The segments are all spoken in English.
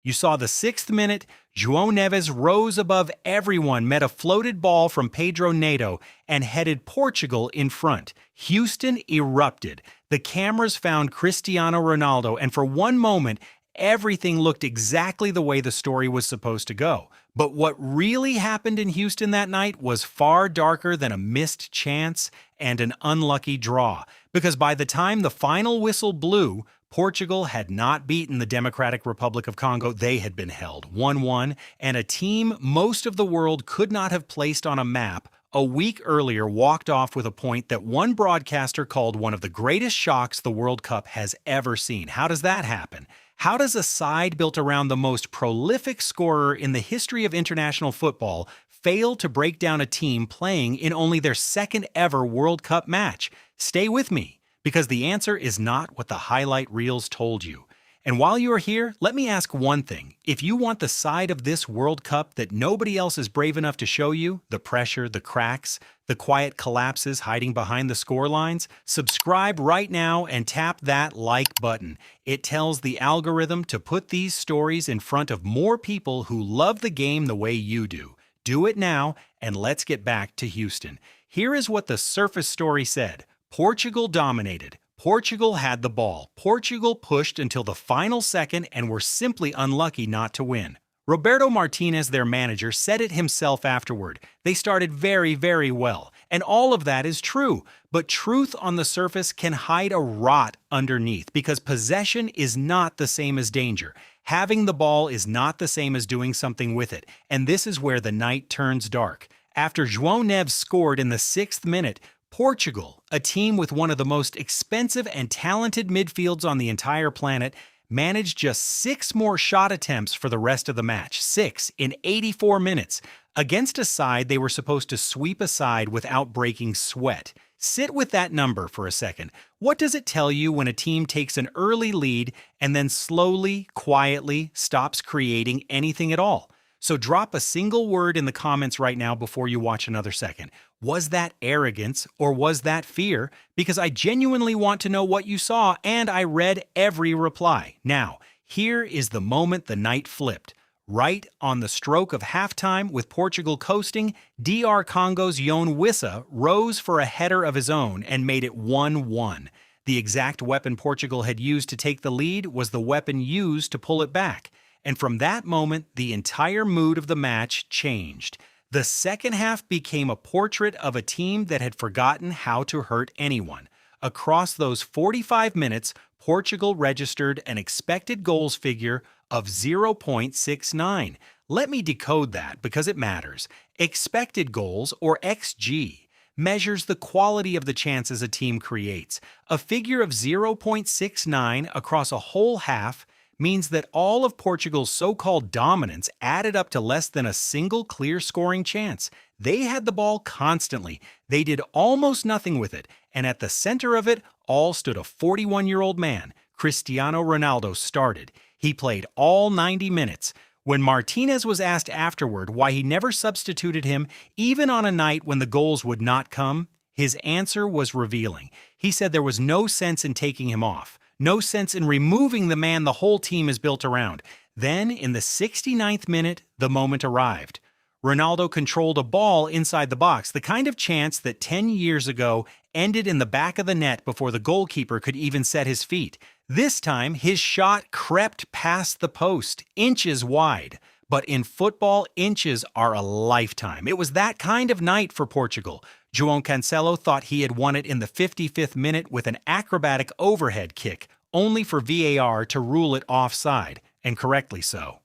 You saw the 6th minute, João Neves rose above everyone, met a floated ball from Pedro Neto, and headed Portugal in front. Houston erupted. The cameras found Cristiano Ronaldo, and for one moment, everything looked exactly the way the story was supposed to go. But what really happened in Houston that night was far darker than a missed chance and an unlucky draw. Because by the time the final whistle blew, Portugal had not beaten the Democratic Republic of Congo. They had been held 1-1, and a team most of the world could not have placed on a map a week earlier walked off with a point that one broadcaster called one of the greatest shocks the World Cup has ever seen. How does that happen? How does a side built around the most prolific scorer in the history of international football fail to break down a team playing in only their second ever World Cup match? Stay with me, because the answer is not what the highlight reels told you. And while you are here, let me ask one thing. If you want the side of this World Cup that nobody else is brave enough to show you, the pressure, the cracks, the quiet collapses hiding behind the score lines, subscribe right now and tap that like button. It tells the algorithm to put these stories in front of more people who love the game the way you do. Do it now, and let's get back to Houston. Here is what the surface story said. Portugal dominated. Portugal had the ball. Portugal pushed until the final second and were simply unlucky not to win. Roberto Martinez, their manager, said it himself afterward. They started very, very well. And all of that is true. But truth on the surface can hide a rot underneath, because possession is not the same as danger. Having the ball is not the same as doing something with it. And this is where the night turns dark. After João Neves scored in the 6th minute, Portugal, a team with one of the most expensive and talented midfields on the entire planet, managed just 6 more shot attempts for the rest of the match. 6 in 84 minutes, against a side they were supposed to sweep aside without breaking sweat. Sit with that number for a second. What does it tell you when a team takes an early lead and then slowly, quietly stops creating anything at all? So drop a single word in the comments right now before you watch another second. Was that arrogance or was that fear? Because I genuinely want to know what you saw, and I read every reply. Now, here is the moment the night flipped. Right on the stroke of halftime, with Portugal coasting, DR Congo's João Neves rose for a header of his own and made it 1-1. The exact weapon Portugal had used to take the lead was the weapon used to pull it back. And from that moment, the entire mood of the match changed. The second half became a portrait of a team that had forgotten how to hurt anyone. Across those 45 minutes, Portugal registered an expected goals figure of 0.69. Let me decode that because it matters. Expected goals, or XG, measures the quality of the chances a team creates. A figure of 0.69 across a whole half means that all of Portugal's so-called dominance added up to less than a single clear scoring chance. They had the ball constantly. They did almost nothing with it. And at the center of it all stood a 41-year-old man. Cristiano Ronaldo started. He played all 90 minutes. When Martinez was asked afterward why he never substituted him, even on a night when the goals would not come, his answer was revealing. He said there was no sense in taking him off. No sense in removing the man the whole team is built around. Then, in the 69th minute, the moment arrived. Ronaldo controlled a ball inside the box, the kind of chance that 10 years ago ended in the back of the net before the goalkeeper could even set his feet. This time, his shot crept past the post, inches wide. But in football, inches are a lifetime. It was that kind of night for Portugal. João Cancelo thought he had won it in the 55th minute with an acrobatic overhead kick, only for VAR to rule it offside, and correctly so.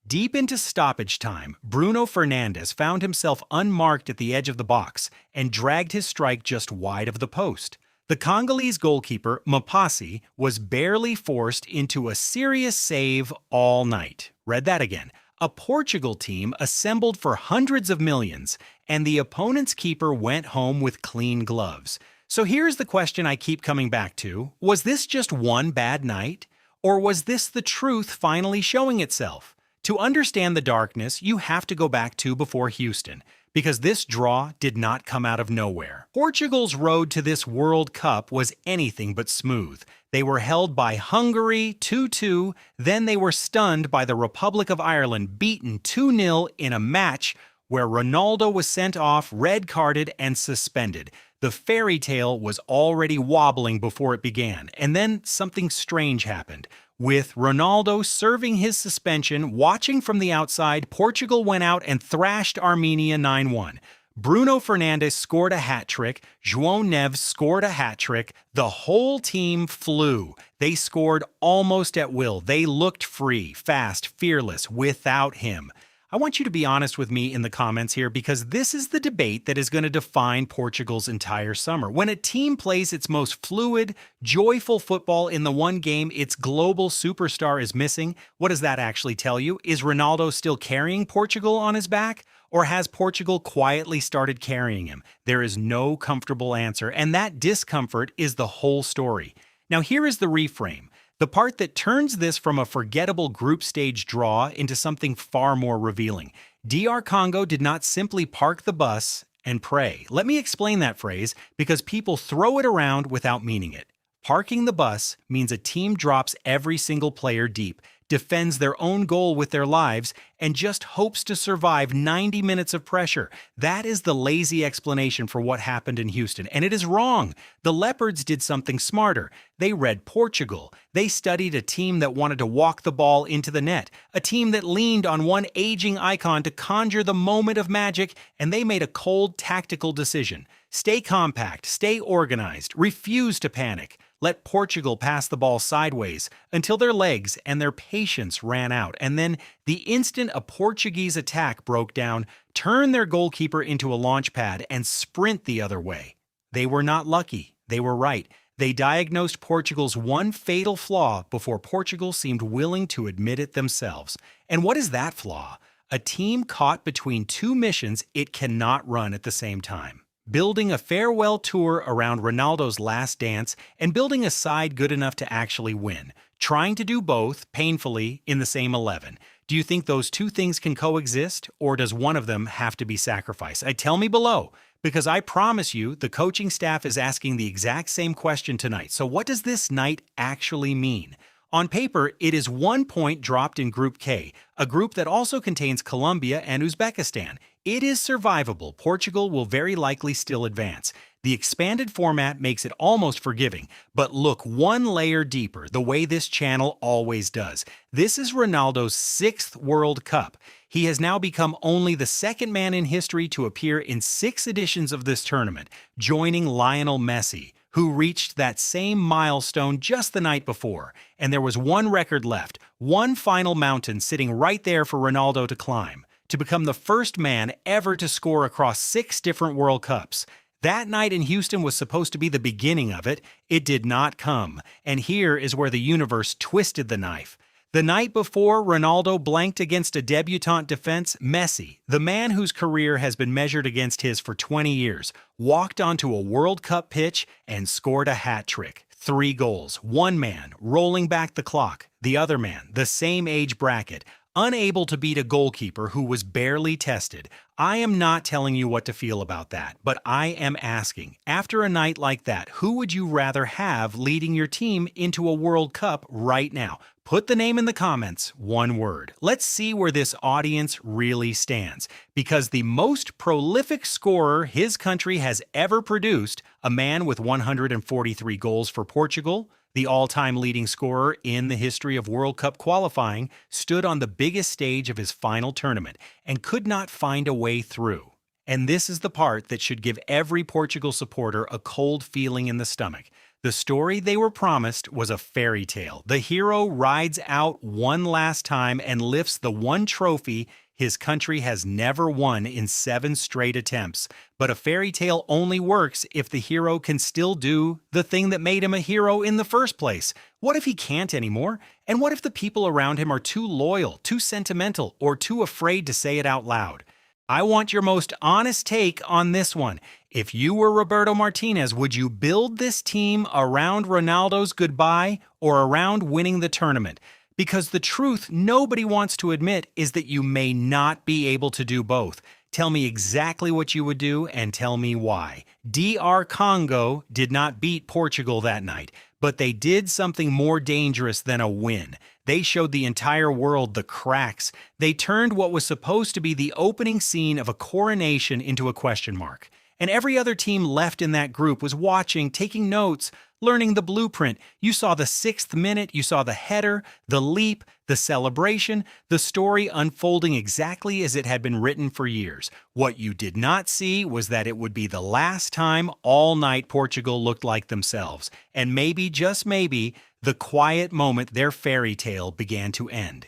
Deep into stoppage time, Bruno Fernandes found himself unmarked at the edge of the box and dragged his strike just wide of the post. The Congolese goalkeeper, Mapasi, was barely forced into a serious save all night. Read that again. A Portugal team assembled for hundreds of millions, and the opponent's keeper went home with clean gloves. So here's the question I keep coming back to. Was this just one bad night? Or was this the truth finally showing itself? To understand the darkness, you have to go back to before Houston. because this draw did not come out of nowhere. Portugal's road to this World Cup was anything but smooth. They were held by Hungary 2-2, then they were stunned by the Republic of Ireland, beaten 2-0 in a match where Ronaldo was sent off, red-carded, and suspended. The fairy tale was already wobbling before it began, and then something strange happened. With Ronaldo serving his suspension, watching from the outside, Portugal went out and thrashed Armenia 9-1. Bruno Fernandes scored a hat-trick, João Neves scored a hat-trick, the whole team flew. They scored almost at will. They looked free, fast, fearless, without him. I want you to be honest with me in the comments here because this is the debate that is going to define Portugal's entire summer. When a team plays its most fluid, joyful football in the one game its global superstar is missing, what does that actually tell you? Is Ronaldo still carrying Portugal on his back? Or has Portugal quietly started carrying him? There is no comfortable answer, and that discomfort is the whole story. Now here is the reframe. The part that turns this from a forgettable group stage draw into something far more revealing. DR Congo did not simply park the bus and pray. Let me explain that phrase because people throw it around without meaning it. Parking the bus means a team drops every single player deep, defends their own goal with their lives, and just hopes to survive 90 minutes of pressure. That is the lazy explanation for what happened in Houston, and it is wrong. The Leopards did something smarter. They read Portugal. They studied a team that wanted to walk the ball into the net, a team that leaned on one aging icon to conjure the moment of magic, and they made a cold, tactical decision. Stay compact, stay organized, refuse to panic. Let Portugal pass the ball sideways until their legs and their patience ran out, and then the instant a Portuguese attack broke down, turn their goalkeeper into a launch pad and sprint the other way. They were not lucky. They were right. They diagnosed Portugal's one fatal flaw before Portugal seemed willing to admit it themselves. And what is that flaw? A team caught between two missions it cannot run at the same time. Building a farewell tour around Ronaldo's last dance and building a side good enough to actually win. Trying to do both, painfully, in the same 11. Do you think those two things can coexist, or does one of them have to be sacrificed? Tell me below, because I promise you the coaching staff is asking the exact same question tonight. So what does this night actually mean? On paper, it is 1 point dropped in Group K, a group that also contains Colombia and Uzbekistan. It is survivable. Portugal will very likely still advance. The expanded format makes it almost forgiving, but look one layer deeper, the way this channel always does. This is Ronaldo's 6th World Cup. He has now become only the second man in history to appear in 6 editions of this tournament, joining Lionel Messi, who reached that same milestone just the night before. And there was one record left, one final mountain sitting right there for Ronaldo to climb, to become the first man ever to score across 6 different World Cups. That night in Houston was supposed to be the beginning of it. It did not come. And here is where the universe twisted the knife. The night before, Ronaldo blanked against a debutant defense, Messi, the man whose career has been measured against his for 20 years, walked onto a World Cup pitch and scored a hat trick. 3 goals. One man rolling back the clock. The other man, the same age bracket, unable to beat a goalkeeper who was barely tested. I am not telling you what to feel about that, but I am asking, after a night like that, who would you rather have leading your team into a World Cup right now? Put the name in the comments, one word. Let's see where this audience really stands, because the most prolific scorer his country has ever produced, a man with 143 goals for Portugal, the all-time leading scorer in the history of World Cup qualifying, stood on the biggest stage of his final tournament and could not find a way through. And this is the part that should give every Portugal supporter a cold feeling in the stomach. The story they were promised was a fairy tale. The hero rides out one last time and lifts the one trophy his country has never won in 7 straight attempts. But a fairy tale only works if the hero can still do the thing that made him a hero in the first place. What if he can't anymore? And what if the people around him are too loyal, too sentimental, or too afraid to say it out loud? I want your most honest take on this one. If you were Roberto Martinez, would you build this team around Ronaldo's goodbye or around winning the tournament? Because the truth nobody wants to admit is that you may not be able to do both. Tell me exactly what you would do and tell me why. DR Congo did not beat Portugal that night, but they did something more dangerous than a win. They showed the entire world the cracks. They turned what was supposed to be the opening scene of a coronation into a question mark. And every other team left in that group was watching, taking notes, learning the blueprint. You saw the 6th minute, you saw the header, the leap, the celebration, the story unfolding exactly as it had been written for years. What you did not see was that it would be the last time all night Portugal looked like themselves. And maybe, just maybe, the quiet moment their fairy tale began to end.